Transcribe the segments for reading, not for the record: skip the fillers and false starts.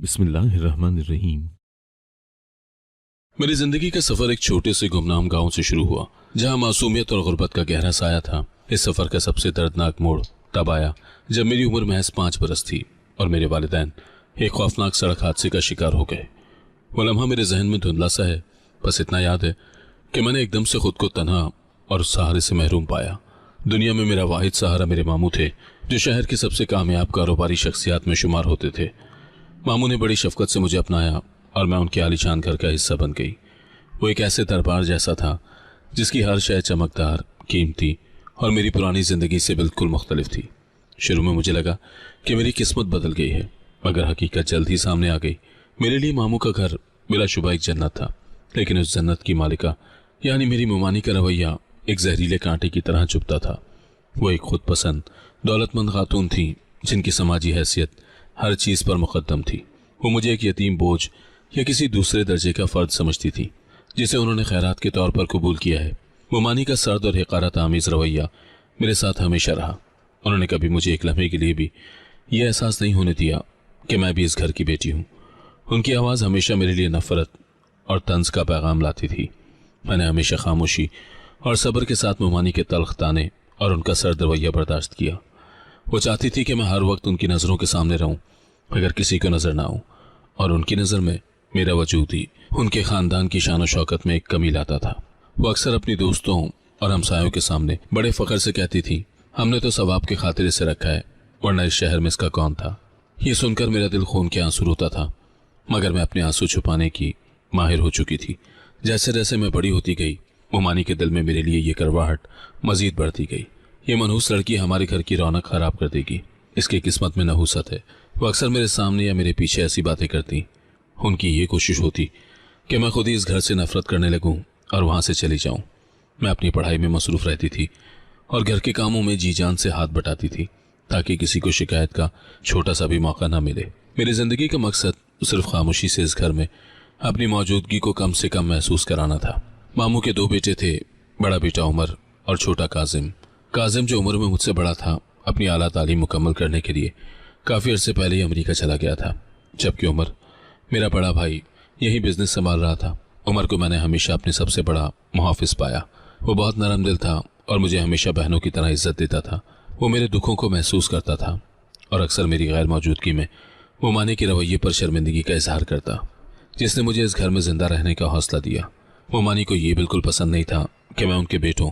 बिस्मिल्लाहिर्रहमानिर्रहीम। मेरी जिंदगी का सफर एक छोटे से गुमनाम गांव से शुरू हुआ, जहां मासूमियत और गुर्बत का गहरा साया था। इस सफर का सबसे दर्दनाक मोड़ तब आया जब मेरी उम्र महज 5 बरस थी और मेरे वालिदैन एक खौफनाक सड़क हादसे का शिकार हो गए। वो लम्हा मेरे जहन में धुंधला सा है, बस इतना याद है कि मैंने एकदम से खुद को तन्हा और सहारे से महरूम पाया। दुनिया में मेरा वाहिद सहारा मेरे मामू थे, जो शहर की सबसे कामयाब कारोबारी शख्सियात में शुमार होते थे। मामू ने बड़ी शफकत से मुझे अपनाया और मैं उनके आलीशान घर का हिस्सा बन गई। वो एक ऐसे दरबार जैसा था जिसकी हर शय चमकदार, कीमती और मेरी पुरानी जिंदगी से बिल्कुल मुख्तलिफ थी। शुरू में मुझे लगा कि मेरी किस्मत बदल गई है, मगर हकीकत जल्द ही सामने आ गई। मेरे लिए मामू का घर बिलाशुबा एक जन्नत था, लेकिन उस जन्नत की मालिका यानी मेरी मुमानी का रवैया एक जहरीले कांटे की तरह चुभता था। वो एक खुद पसंद, दौलतमंद खातून थी जिनकी समाजी हैसियत हर चीज पर मुकद्दम थी। वो मुझे एक यतीम बोझ या किसी दूसरे दर्जे का फर्द समझती थी, जिसे उन्होंने खैरात के तौर पर कबूल किया है। मुमानी का सर्द और हक़ारत आमीज़ रवैया मेरे साथ हमेशा रहा। उन्होंने कभी मुझे एक लम्हे के लिए भी यह एहसास नहीं होने दिया कि मैं भी इस घर की बेटी हूँ। उनकी आवाज़ हमेशा मेरे लिए नफ़रत और तंज का पैगाम लाती थी। मैंने हमेशा खामोशी और सब्र के साथ मुमानी के तल्ख ताने और उनका सर्द रवैया बर्दाश्त किया। वो चाहती थी कि मैं हर वक्त उनकी नज़रों के सामने रहूं, अगर किसी को नज़र ना आऊं, और उनकी नज़र में मेरा वजूद ही उनके ख़ानदान की शान और शौकत में एक कमी लाता था। वो अक्सर अपनी दोस्तों और हमसायों के सामने बड़े फ़ख्र से कहती थी, हमने तो सवाब के खातिर इसे रखा है, वरना इस शहर में इसका कौन था। ये सुनकर मेरा दिल खून के आंसू रोता था, मगर मैं अपने आंसू छुपाने की माहिर हो चुकी थी। जैसे जैसे मैं बड़ी होती गई, मुमानी के दिल में मेरे लिए ये करवाहट मजीद बढ़ती गई। ये मनहूस लड़की हमारे घर की रौनक खराब कर देगी, इसकी किस्मत में नहूसत है। वो अक्सर मेरे सामने या मेरे पीछे ऐसी बातें करती। उनकी ये कोशिश होती कि मैं खुद ही इस घर से नफरत करने लगूं और वहां से चली जाऊं। मैं अपनी पढ़ाई में मसरूफ रहती थी और घर के कामों में जी जान से हाथ बटाती थी, ताकि किसी को शिकायत का छोटा सा भी मौका ना मिले। मेरी जिंदगी का मकसद सिर्फ खामोशी से इस घर में अपनी मौजूदगी को कम से कम महसूस कराना था। मामू के 2 बेटे थे, बड़ा बेटा उमर और छोटा काजिम। काजिम, जो उम्र में मुझसे बड़ा था, अपनी आला तालीम मुकम्मल करने के लिए काफ़ी अरसे पहले ही अमेरिका चला गया था, जबकि उमर, मेरा बड़ा भाई, यही बिजनेस संभाल रहा था। उमर को मैंने हमेशा अपने सबसे बड़ा मुहाफिज पाया। वो बहुत नरम दिल था और मुझे हमेशा बहनों की तरह इज्जत देता था। वो मेरे दुखों को महसूस करता था और अक्सर मेरी गैर मौजूदगी में मुमानी के रवैये पर शर्मिंदगी का इजहार करता, जिसने मुझे इस घर में जिंदा रहने का हौसला दिया। मुमानी को ये बिल्कुल पसंद नहीं था कि मैं उनके बेटों,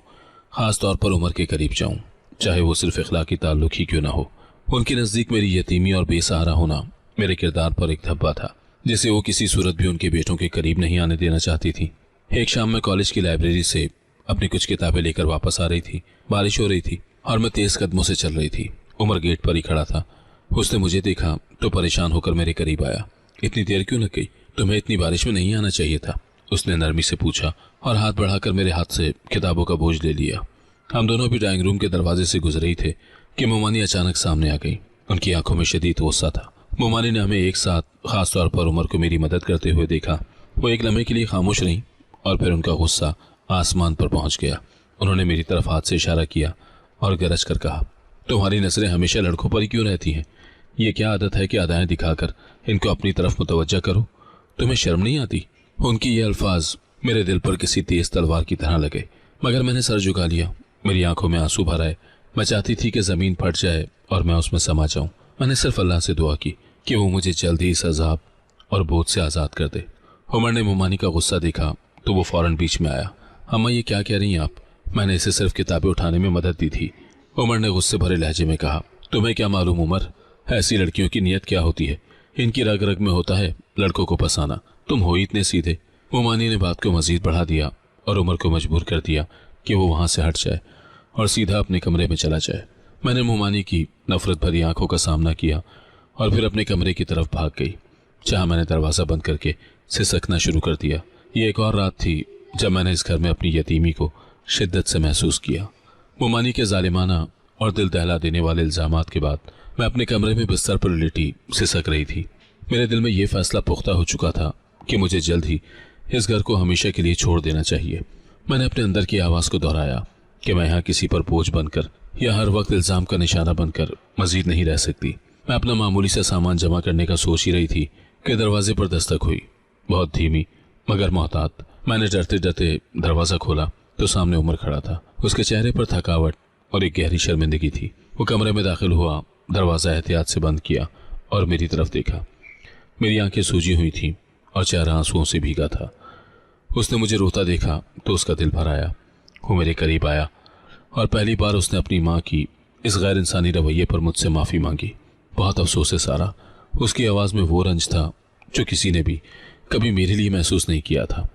ख़ास तौर पर उमर के करीब जाऊं, चाहे वो सिर्फ इखलाकी ताल्लुक ही क्यों ना हो। उनके नज़दीक मेरी यतीमी और बेसहारा होना मेरे किरदार पर एक धब्बा था, जिसे वो किसी सूरत भी उनके बेटों के करीब नहीं आने देना चाहती थी। एक शाम मैं कॉलेज की लाइब्रेरी से अपनी कुछ किताबें लेकर वापस आ रही थी। बारिश हो रही थी और मैं तेज़ कदमों से चल रही थी। उमर गेट पर ही खड़ा था। उसने मुझे देखा तो परेशान होकर मेरे करीब आया। इतनी देर क्यों लग गई? तुम्हें इतनी बारिश में नहीं आना चाहिए था, उसने नरमी से पूछा और हाथ बढ़ाकर मेरे हाथ से किताबों का बोझ ले लिया। हम दोनों भी ड्राइंग रूम के दरवाजे से गुजर ही थे कि मुमानी अचानक सामने आ गई। उनकी आंखों में शदीद गुस्सा था। मुमानी ने हमें एक साथ, खास तौर पर उमर को मेरी मदद करते हुए देखा। वो एक लम्हे के लिए खामोश रही और फिर उनका गुस्सा आसमान पर पहुंच गया। उन्होंने मेरी तरफ हाथ से इशारा किया और गरज कर कहा, तुम्हारी नजरें हमेशा लड़कों पर ही क्यों रहती हैं? ये क्या आदत है कि अदाएं दिखाकर इनको अपनी तरफ मुतवज्जा करो? तुम्हें शर्म नहीं आती? उनकी ये अल्फाज मेरे दिल पर किसी तेज तलवार की तरह लगे, मगर मैंने सर झुका लिया। मेरी आंखों में आंसू भर आए। मैं चाहती थी कि ज़मीन फट जाए और मैं उसमें समा जाऊं। मैंने सिर्फ अल्लाह से दुआ की कि वो मुझे जल्द ही इस अजाब और बोझ से आज़ाद कर दे। उमर ने मुमानी का गुस्सा देखा तो वो फौरन बीच में आया। अम्मा, ये क्या कह रही हैं आप? मैंने इसे सिर्फ किताबें उठाने में मदद दी थी, उमर ने गुस्से भरे लहजे में कहा। तुम्हें क्या मालूम उमर, ऐसी लड़कियों की नीयत क्या होती है? इनकी रग रग में होता है लड़कों को फंसाना। तुम हो इतने सीधे। मुमानी ने बात को मजीद बढ़ा दिया और उमर को मजबूर कर दिया कि वो वहां से हट जाए और सीधा अपने कमरे में चला जाए। मैंने मुमानी की नफरत भरी आंखों का सामना किया और फिर अपने कमरे की तरफ भाग गई, जहां मैंने दरवाज़ा बंद करके सिसकना शुरू कर दिया। ये एक और रात थी जब मैंने इस घर में अपनी यतीमी को शिद्दत से महसूस किया। मुमानी के जालिमाना और दिल दहला देने वाले इल्ज़ामात के बाद मैं अपने कमरे में बिस्तर पर लेटी सिसक रही थी। मेरे दिल में यह फैसला पुख्ता हो चुका था कि मुझे जल्द ही इस घर को हमेशा के लिए छोड़ देना चाहिए। मैंने अपने अंदर की आवाज़ को दोहराया कि मैं यहाँ किसी पर बोझ बनकर या हर वक्त इल्ज़ाम का निशाना बनकर मजीद नहीं रह सकती। मैं अपना मामूली सा सामान जमा करने का सोच ही रही थी कि दरवाजे पर दस्तक हुई, बहुत धीमी मगर मोहतात। मैंने डरते डरते दरवाज़ा खोला तो सामने उमर खड़ा था। उसके चेहरे पर थकावट और एक गहरी शर्मिंदगी थी। वो कमरे में दाखिल हुआ, दरवाज़ा एहतियात से बंद किया और मेरी तरफ देखा। मेरी आंखें सूजी हुई थीं और चेहरा आंसुओं से भीगा था। उसने मुझे रोता देखा तो उसका दिल भर आया। वो मेरे करीब आया और पहली बार उसने अपनी माँ की इस गैर इंसानी रवैये पर मुझसे माफ़ी मांगी। बहुत अफसोस है सारा, उसकी आवाज़ में वो रंज था जो किसी ने भी कभी मेरे लिए महसूस नहीं किया था।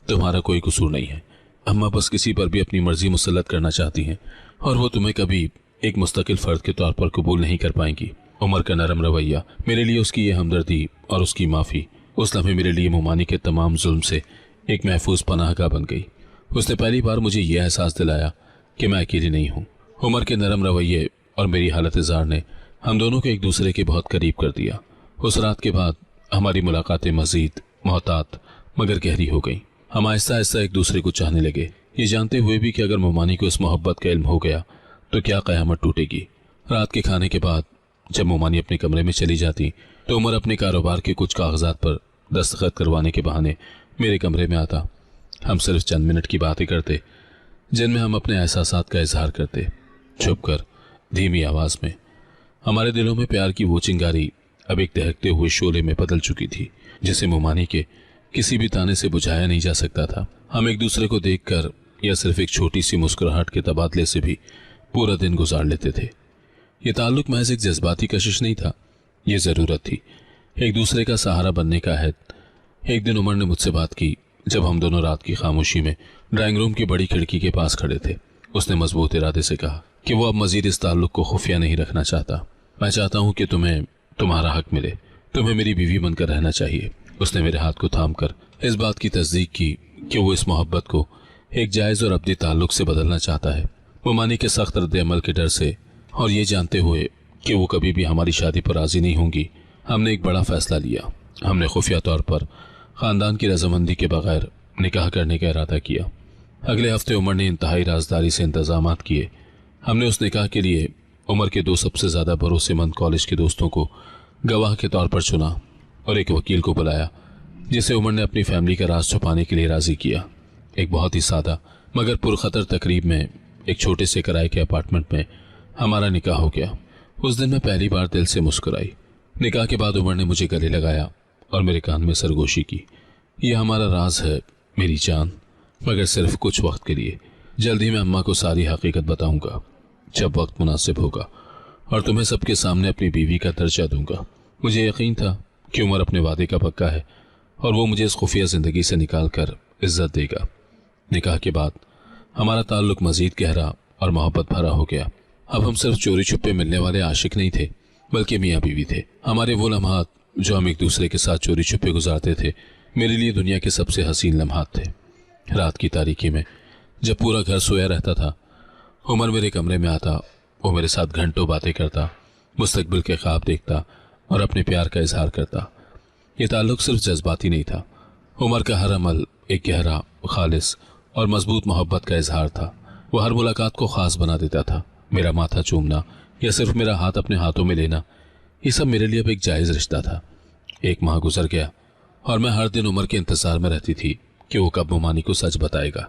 तुम्हारा कोई कसूर नहीं है, अम्मा बस किसी पर भी अपनी मर्जी मुसल्लत करना चाहती हैं और वो तुम्हें कभी एक मुस्तकिल फ़र्द के तौर पर कबूल नहीं कर पाएंगी। उमर का नरम रवैया, मेरे लिए उसकी ये हमदर्दी और उसकी माफ़ी उस लम्हे मेरे लिए मोमानी के तमाम जुल्म से एक महफूज पनाहगाह बन गई। उसने पहली बार मुझे यह एहसास दिलाया कि मैं अकेली नहीं हूँ। उमर के नरम रवैये और मेरी हालत ज़ार ने हम दोनों को एक दूसरे के बहुत करीब कर दिया। उस रात के बाद हमारी मुलाकातें मज़ीद मोहतात मगर गहरी हो गई। हम आहिस्ता आहिस्ता एक दूसरे को चाहने लगे, ये जानते हुए भी कि अगर मोमानी को इस मोहब्बत का इल्म हो गया तो क्या क़यामत टूटेगी। रात के खाने के बाद जब मोमानी अपने कमरे में चली जाती तो उमर अपने कारोबार के कुछ कागजात पर दस्तखत करवाने के बहाने मेरे कमरे में आता। हम सिर्फ चंद मिनट की बातें करते जिनमें हम अपने एहसासात का इजहार करते, छुपकर, धीमी आवाज़ में। हमारे दिलों में प्यार की वो चिंगारी अब एक दहकते हुए शोले में बदल चुकी थी जिसे मोमानी के किसी भी ताने से बुझाया नहीं जा सकता था। हम एक दूसरे को देखकर या सिर्फ एक छोटी सी मुस्कुराहट के तबादले से भी पूरा दिन गुजार लेते थे। ये ताल्लुक महज एक जज्बाती कशिश नहीं था, ये ज़रूरत थी, एक दूसरे का सहारा बनने का अहद। एक दिन उमर ने मुझसे बात की जब हम दोनों रात की खामोशी में ड्राइंग रूम की बड़ी खिड़की के पास खड़े थे। उसने मजबूत इरादे से कहा कि वो अब मजीद इस ताल्लुक को खुफिया नहीं रखना चाहता। मैं चाहता हूँ कि तुम्हें तुम्हारा हक मिले, तुम्हें मेरी बीवी बनकर रहना चाहिए। उसने मेरे हाथ को थामकर इस बात की तस्दीक की कि वो इस मोहब्बत को एक जायज़ और अब्दी ताल्लुक से बदलना चाहता है। मोमानी के सख्त रद्द अमल के डर से और ये जानते हुए कि वो कभी भी हमारी शादी पर राज़ी नहीं होंगी, हमने एक बड़ा फ़ैसला लिया। हमने खुफिया तौर पर ख़ानदान की रजामंदी के बगैर निकाह करने का इरादा किया। अगले हफ्ते उमर ने इंतहाई राजदारी से इंतजामात किए। हमने उस निकाह के लिए उमर के दो सबसे ज़्यादा भरोसेमंद कॉलेज के दोस्तों को गवाह के तौर पर चुना और एक वकील को बुलाया जिसे उमर ने अपनी फैमिली का राज छुपाने के लिए राज़ी किया। एक बहुत ही सादा मगर पुरखतर तकरीब में एक छोटे से किराए के अपार्टमेंट में हमारा निकाह हो गया। उस दिन मैं पहली बार दिल से मुस्कुराई। निकाह के बाद उमर ने मुझे गले लगाया और मेरे कान में सरगोशी की। यह हमारा राज है मेरी जान, मगर सिर्फ कुछ वक्त के लिए। जल्दी मैं अम्मा को सारी हकीकत बताऊंगा जब वक्त मुनासिब होगा और तुम्हें सबके सामने अपनी बीवी का दर्जा दूंगा। मुझे यकीन था कि उमर अपने वादे का पक्का है और वो मुझे इस खुफिया ज़िंदगी से निकाल कर इज्जत देगा। निकाह के बाद हमारा ताल्लुक मज़ीद गहरा और मोहब्बत भरा हो गया। अब हम सिर्फ चोरी छुपे मिलने वाले आशिक नहीं थे बल्कि मियाँ बीवी थे। हमारे वो लम्हात जो हम एक दूसरे के साथ चोरी छुपे गुजारते थे मेरे लिए दुनिया के सबसे हसीन लम्हात थे। रात की तारीकी में जब पूरा घर सोया रहता था, उमर मेरे कमरे में आता। वो मेरे साथ घंटों बातें करता, मुस्तकबिल के ख्वाब देखता और अपने प्यार का इजहार करता। ये ताल्लुक सिर्फ जज्बाती नहीं था, उमर का हर अमल एक गहरा, खालिस और मजबूत मोहब्बत का इजहार था। वो हर मुलाकात को ख़ास बना देता था। मेरा माथा चूमना या सिर्फ मेरा हाथ अपने हाथों में लेना, ये सब मेरे लिए अब एक जायज़ रिश्ता था। एक माह गुजर गया और मैं हर दिन उमर के इंतज़ार में रहती थी कि वो कब मोमानी को सच बताएगा।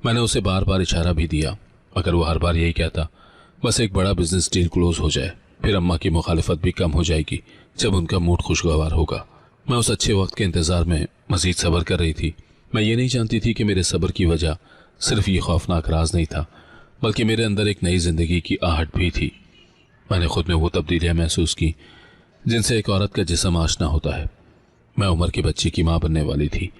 मैंने उसे बार बार इशारा भी दिया मगर वो हर बार यही कहता, बस एक बड़ा बिजनेस डील क्लोज हो जाए, फिर अम्मा की मुखालिफत भी कम हो जाएगी जब उनका मूड खुशगवार होगा। मैं उस अच्छे वक्त के इंतज़ार में मज़ीद सब्र कर रही थी। मैं ये नहीं जानती थी कि मेरे सब्र की वजह सिर्फ ये खौफनाक राज नहीं था बल्कि मेरे अंदर एक नई ज़िंदगी की आहट भी थी। मैंने खुद में वो तब्दीलियाँ महसूस की जिनसे एक औरत का जिस्म आशना होता है। मैं उमर के बच्चे की माँ बनने वाली थी।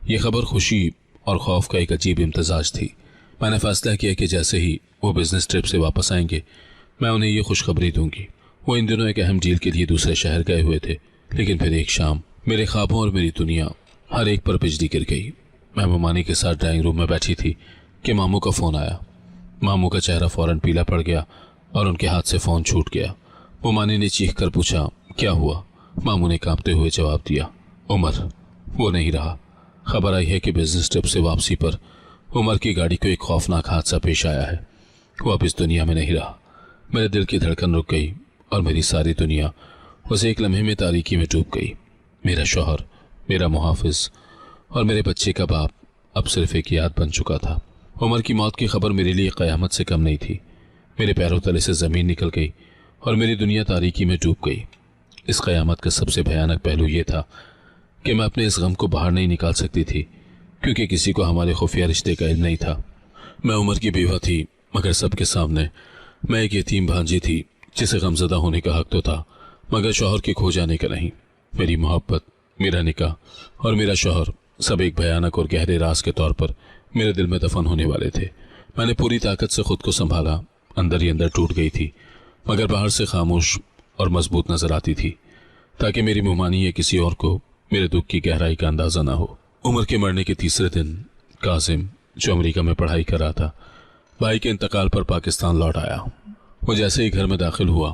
ये खबर खुशी और खौफ का एक अजीब इम्तजाज थी। मैंने फैसला किया कि जैसे ही वो बिज़नेस ट्रिप से वापस आएंगे मैं उन्हें ये खुशखबरी दूंगी। वो इन दिनों एक अहम डील के लिए दूसरे शहर गए हुए थे, लेकिन फिर एक शाम मेरे ख्वाबों और मेरी दुनिया हर एक पर बिजली गिर गई। मैं मोमानी के साथ ड्राइंग रूम में बैठी थी कि मामू का फ़ोन आया। मामू का चेहरा फ़ौरन पीला पड़ गया और उनके हाथ से फ़ोन छूट गया। मोमानी ने चीख कर पूछा, क्या हुआ? मामू ने कांपते हुए जवाब दिया, उमर वो नहीं रहा। खबर आई है कि बिजनेस ट्रिप से वापसी पर उमर की गाड़ी को एक खौफनाक हादसा पेश आया है। वो अब इस दुनिया में नहीं रहा। मेरे दिल की धड़कन रुक गई और मेरी सारी दुनिया उस एक लम्हे में तारीकी में डूब गई। میرا شوہر، میرا محافظ اور میرے بچے کا باپ اب صرف ایک یاد بن چکا تھا۔ عمر کی موت کی خبر میرے لیے قیامت سے کم نہیں تھی۔ میرے پیروں تلے سے زمین نکل گئی اور میری دنیا تاریکی میں ڈوب گئی۔ اس قیامت کا سب سے بھیانک پہلو یہ تھا کہ میں اپنے اس غم کو باہر نہیں نکال سکتی تھی، کیونکہ کسی کو ہمارے خفیہ رشتے کا علم نہیں تھا۔ میں عمر کی بیوہ تھی، مگر سب کے سامنے میں ایک یتیم بھانجی تھی جسے غمزدہ ہونے کا حق تو تھا، مگر شوہر کے کھو جانے کا نہیں۔ میری محبت، میرا نکاح اور میرا شوہر سب ایک بھیانک اور گہرے راز کے طور پر میرے دل میں دفن ہونے والے تھے۔ میں نے پوری طاقت سے خود کو سنبھالا، اندر ہی اندر ٹوٹ گئی تھی، مگر باہر سے خاموش اور مضبوط نظر آتی تھی، تاکہ میری مہمانی یا کسی اور کو میرے دکھ کی گہرائی کا اندازہ نہ ہو۔ عمر کے مرنے کے تیسرے دن کاظم، جو امریکہ میں پڑھائی کر رہا تھا، بھائی کے انتقال پر پاکستان لوٹ آیا۔ وہ جیسے ہی گھر میں داخل ہوا،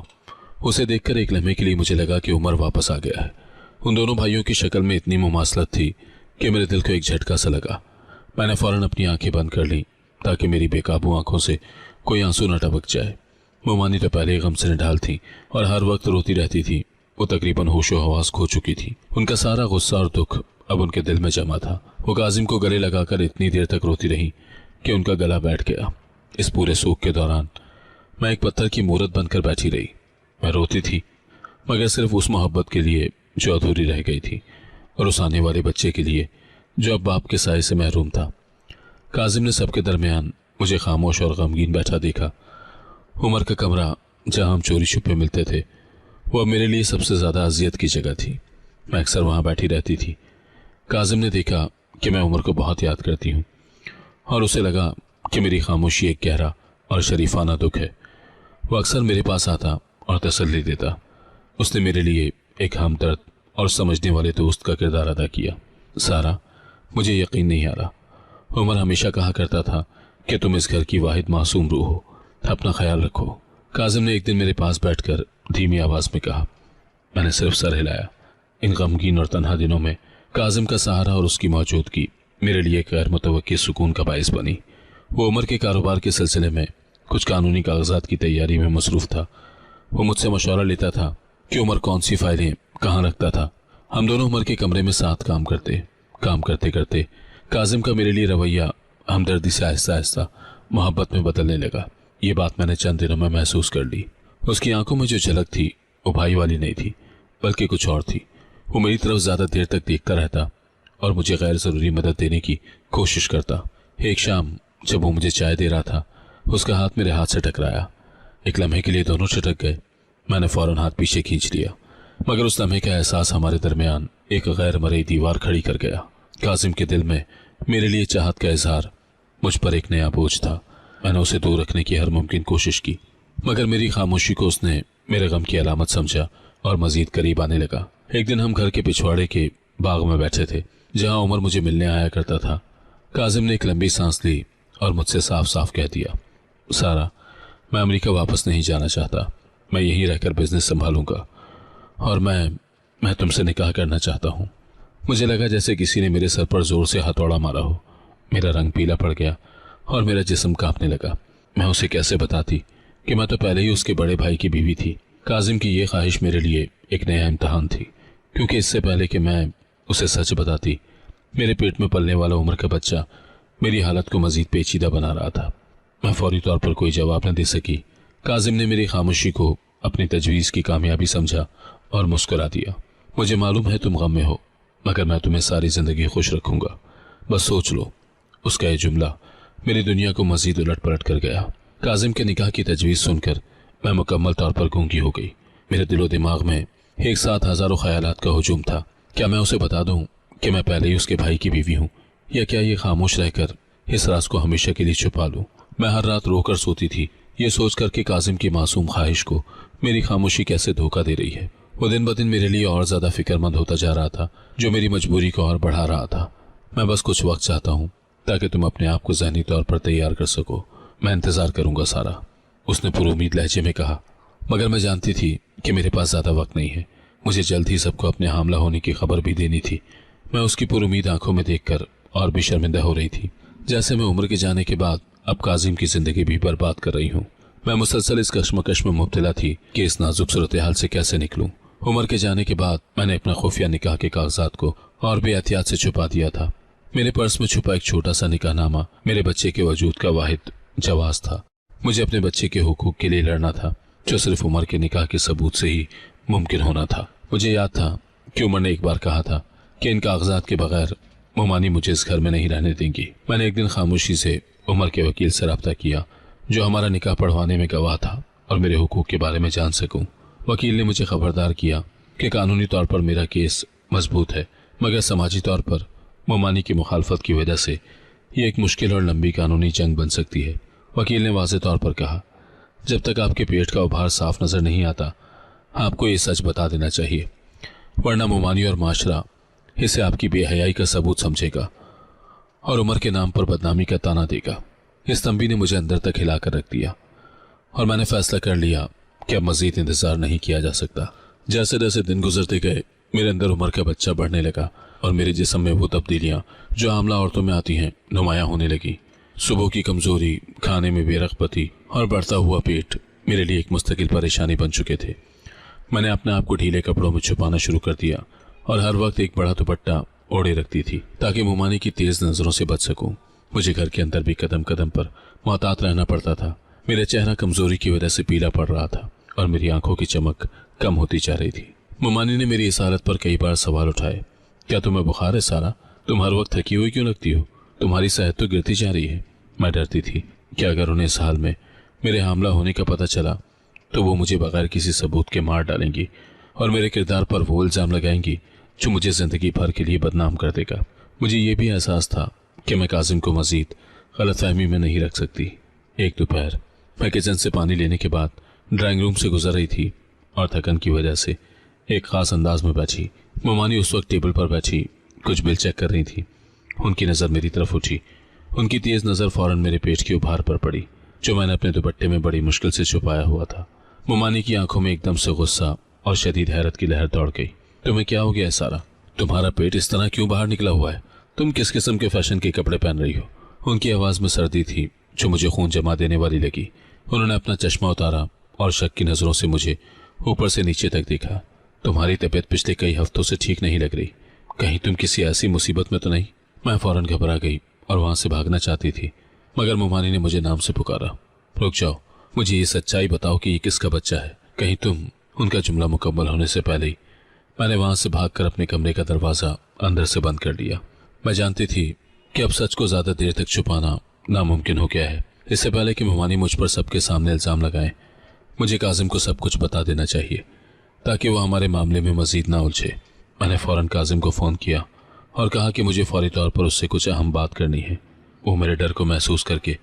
اسے دیکھ کر ایک لمحے کے لیے مجھے لگا کہ عمر واپس آ گیا ہے۔ ان دونوں بھائیوں کی شکل میں اتنی مماثلت تھی کہ میرے دل کو ایک جھٹکا سا لگا۔ میں نے فوراً اپنی آنکھیں بند کر لیں تاکہ میری بے قابو آنکھوں سے کوئی آنسو نہ ٹپک جائے۔ ممانی تو پہلے ہی غم سے نڈھال تھی اور ہر وقت روتی رہتی تھی۔ وہ تقریباً ہوش و حواس کھو چکی تھی۔ ان کا سارا غصہ اور دکھ اب ان کے دل میں جمع تھا۔ وہ کاظم کو گلے لگا کر اتنی دیر تک روتی رہی کہ ان کا گلا بیٹھ گیا۔ اس پورے سوگ کے دوران میں ایک پتھر کی مورت بن کر بیٹھی رہی۔ میں روتی تھی، مگر صرف اس محبت کے لیے جو ادھوری رہ گئی تھی، اور اس آنے والے بچے کے لیے جو اب باپ کے سائے سے محروم تھا۔ کاظم نے سب کے درمیان مجھے خاموش اور غمگین بیٹھا دیکھا۔ عمر کا کمرہ، جہاں ہم چوری چھپے ملتے تھے، وہ اب میرے لیے سب سے زیادہ اذیت کی جگہ تھی۔ میں اکثر وہاں بیٹھی رہتی تھی۔ کاظم نے دیکھا کہ میں عمر کو بہت یاد کرتی ہوں، اور اسے لگا کہ میری خاموشی ایک گہرا اور شریفانہ دکھ ہے۔ وہ اکثر میرے پاس آتا اور تسلی دیتا۔ اس نے میرے لیے ایک ہمدرد اور سمجھنے والے دوست کا کردار ادا کیا۔ سارا، مجھے یقین نہیں آ رہا۔ عمر ہمیشہ کہا کرتا تھا کہ تم اس گھر کی واحد معصوم روح ہو، اپنا خیال رکھو۔ کاظم نے ایک دن میرے پاس بیٹھ کر دھیمی آواز میں کہا۔ میں نے صرف سر ہلایا۔ ان غمگین اور تنہا دنوں میں کاظم کا سہارا اور اس کی موجودگی میرے لیے ایک غیر متوقع سکون کا باعث بنی۔ وہ عمر کے کاروبار کے سلسلے میں کچھ قانونی کاغذات کی تیاری میں مصروف تھا۔ وہ مجھ سے مشورہ لیتا تھا کہ عمر کون سی فائلیں کہاں رکھتا تھا۔ ہم دونوں عمر کے کمرے میں ساتھ کام کرتے کرتے کاظم کا میرے لیے رویہ ہمدردی سے آہستہ آہستہ محبت میں بدلنے لگا۔ یہ بات میں نے چند دنوں میں محسوس کر لی۔ اس کی آنکھوں میں جو جھلک تھی وہ بھائی والی نہیں تھی، بلکہ کچھ اور تھی۔ وہ میری طرف زیادہ دیر تک دیکھتا رہتا اور مجھے غیر ضروری مدد دینے کی کوشش کرتا۔ ایک شام جب وہ مجھے چائے دے رہا تھا، اس کا ہاتھ میرے ہاتھ سے ٹکرایا۔ ایک لمحے کے لیے دونوں چھٹک گئے۔ میں نے فوراً ہاتھ پیچھے کھینچ لیا، مگر اس لمحے کا احساس ہمارے درمیان ایک غیر مرئی دیوار کھڑی کر گیا۔ کاظم کے دل میں میرے لیے چاہت کا اظہار مجھ پر ایک نیا بوجھ تھا۔ میں نے اسے دور رکھنے کی ہر ممکن کوشش کی، مگر میری خاموشی کو اس نے میرے غم کی علامت سمجھا اور مزید قریب آنے لگا۔ ایک دن ہم گھر کے پچھواڑے کے باغ میں بیٹھے تھے، جہاں عمر مجھے ملنے آیا کرتا تھا۔ کاظم نے ایک لمبی سانس لی اور مجھ سے صاف صاف کہہ دیا، سارا، میں امریکہ واپس نہیں جانا چاہتا۔ میں یہیں رہ کر بزنس سنبھالوں گا، اور میں تم سے نکاح کرنا چاہتا ہوں۔ مجھے لگا جیسے کسی نے میرے سر پر زور سے ہتھوڑا مارا ہو۔ میرا رنگ پیلا پڑ گیا اور میرا جسم کانپنے لگا۔ میں اسے کیسے بتاتی کہ میں تو پہلے ہی اس کے بڑے بھائی کی بیوی تھی۔ کاظم کی یہ خواہش میرے لیے ایک نیا امتحان تھی، کیونکہ اس سے پہلے کہ میں اسے سچ بتاتی، میرے پیٹ میں پلنے والا عمر کا بچہ میری حالت کو مزید پیچیدہ بنا رہا تھا۔ میں فوری طور پر کوئی جواب نہ دے سکی۔ کاظم نے میری خاموشی کو اپنی تجویز کی کامیابی سمجھا اور مسکرا دیا۔ مجھے معلوم ہے تم غم میں ہو، مگر میں تمہیں ساری زندگی خوش رکھوں گا، بس سوچ لو۔ اس کا یہ جملہ میری دنیا کو مزید الٹ پلٹ کر گیا۔ کاظم کے نکاح کی تجویز سن کر میں مکمل طور پر گونگی ہو گئی۔ میرے دل و دماغ میں ایک ساتھ ہزاروں خیالات کا ہجوم تھا۔ کیا میں اسے بتا دوں کہ میں پہلے ہی اس کے بھائی کی بیوی ہوں، یا کیا یہ خاموش رہ کر اس راز کو ہمیشہ کے لیے چھپا لوں؟ میں ہر رات رو کر سوتی تھی، یہ سوچ کر کہ کاظم کی معصوم خواہش کو میری خاموشی کیسے دھوکہ دے رہی ہے۔ وہ دن بدن میرے لیے اور زیادہ فکر مند ہوتا جا رہا تھا، جو میری مجبوری کو اور بڑھا رہا تھا۔ میں بس کچھ وقت چاہتا ہوں تاکہ تم اپنے آپ کو ذہنی طور پر تیار کر سکو۔ میں انتظار کروں گا سارا، اس نے پر امید لہجے میں کہا، مگر میں جانتی تھی کہ میرے پاس زیادہ وقت نہیں ہے۔ مجھے جلد ہی سب کو اپنے حاملہ ہونے کی خبر بھی دینی تھی۔ میں اس کی پر امید آنکھوں میں دیکھ کر اور بھی شرمندہ ہو رہی تھی، جیسے میں عمر کے جانے کے بعد اب کاظم کی زندگی بھی برباد کر رہی ہوں۔ میں مسلسل اس کشمکش میں مبتلا تھی کہ اس نازک صورتحال سے کیسے نکلوں۔ उमर के जाने के बाद मैंने अपना खुफिया निकाह के कागजात को और भी एहतियात से छुपा दिया था। मेरे पर्स में छुपा एक छोटा सा निकाहनामा मेरे बच्चे के वजूद का वाहिद जवाज था। मुझे अपने बच्चे के हुकूक के लिए लड़ना था, जो सिर्फ उमर के निकाह के सबूत से ही मुमकिन होना था। मुझे याद था कि उमर ने एक बार कहा था कि इन कागजात के बगैर मोमानी मुझे इस घर में नहीं रहने देंगी। मैंने एक दिन खामोशी से उमर के वकील से रब्ता किया, जो हमारा निकाह पढ़वाने में गवाह था और मेरे हुकूक के बारे में जान सकूं। वकील ने मुझे खबरदार किया कि कानूनी तौर पर मेरा केस मजबूत है, मगर समाजी तौर पर मोमानी की मुखालफत की वजह से ये एक मुश्किल और लंबी कानूनी जंग बन सकती है। वकील ने वाज़ेह तौर पर कहा, जब तक आपके पेट का उभार साफ नज़र नहीं आता, आपको ये सच बता देना चाहिए, वरना मोमानी और माशरा इसे आपकी बेहयाई का सबूत समझेगा और उमर के नाम पर बदनामी का ताना देगा। इस तंबी ने मुझे अंदर तक हिला कर रख दिया और मैंने फैसला कर लिया कि अब मजीद इंतजार नहीं किया जा सकता। जैसे जैसे दिन गुजरते गए, मेरे अंदर उमर का बच्चा बढ़ने लगा और मेरे जिस्म में वो तब्दीलियां जो आमला औरतों में आती हैं नुमायां होने लगी। सुबह की कमजोरी, खाने में बेरगबती और बढ़ता हुआ पेट मेरे लिए एक मुस्तकिल परेशानी बन चुके थे। मैंने अपने आप को ढीले कपड़ों में छुपाना शुरू कर दिया और हर वक्त एक बड़ा दुपट्टा ओढ़े रखती थी ताकि मोमानी की तेज नजरों से बच सकूं। मुझे घर के अंदर भी कदम कदम पर मोहतात रहना पड़ता था। मेरा चेहरा कमजोरी की वजह से पीला पड़ रहा था और मेरी आंखों की चमक कम होती जा रही थी। मोमानी ने मेरी इस हालत पर कई बार सवाल उठाए, क्या तुम्हें बुखार है सारा? तुम हर वक्त थकी हुई क्यों लगती हो? तुम्हारी सेहत तो गिरती जा रही है। मैं डरती थी कि अगर उन्हें इस हाल में मेरे हामला होने का पता चला तो वो मुझे बगैर किसी सबूत के मार डालेंगी और मेरे किरदार पर वो इल्ज़ाम लगाएंगी जो मुझे ज़िंदगी भर के लिए बदनाम कर देगा। मुझे ये भी एहसास था कि मैं काजिम को मज़ीद गलतफहमी में नहीं रख सकती। एक दोपहर मैं किचन से पानी लेने के बाद ड्राइंग रूम से गुजर रही थी और थकन की वजह से एक ख़ास अंदाज में बैठी। मोमानी उस वक्त टेबल पर बैठी कुछ बिल चेक कर रही थी। उनकी नज़र मेरी तरफ उठी। उनकी तेज़ नज़र फ़ौरन मेरे पेट के उभार पर पड़ी, जो मैंने अपने दुपट्टे में बड़ी मुश्किल से छुपाया हुआ था। मोमानी की आंखों में एकदम से गुस्सा और शदीद हैरत की लहर दौड़ गई। तुम्हें क्या हो गया है सारा? तुम्हारा पेट इस तरह क्यों बाहर निकला हुआ है? तुम किस किस्म के फैशन के कपड़े पहन रही हो? उनकी आवाज़ में सर्दी थी जो मुझे खून जमा देने वाली लगी। उन्होंने अपना चश्मा उतारा और शक की नज़रों से मुझे ऊपर से नीचे तक देखा। तुम्हारी तबीयत पिछले कई हफ्तों से ठीक नहीं लग रही, कहीं तुम किसी ऐसी मुसीबत में तो नहीं? मैं फ़ौरन घबरा गई और वहाँ से भागना चाहती थी, मगर मोमानी ने मुझे नाम से पुकारा। रुक जाओ, मुझे ये सच्चाई बताओ कि ये किसका बच्चा है? कहीं तुम... उनका जुमला मुकम्मल होने से पहले ही मैंने वहाँ से भागकर अपने कमरे का दरवाज़ा अंदर से बंद कर दिया। मैं जानती थी कि अब सच को ज़्यादा देर तक छुपाना नामुमकिन हो गया है। इससे पहले कि मोमानी मुझ पर सबके सामने इल्ज़ाम लगाएं, मुझे काजिम को सब कुछ बता देना चाहिए ताकि वो हमारे मामले में मज़ीद ना उलझे। मैंने फ़ौरन काजिम को फ़ोन किया और कहा कि मुझे फौरी तौर पर उससे कुछ अहम बात करनी है। वो मेरे डर को महसूस करके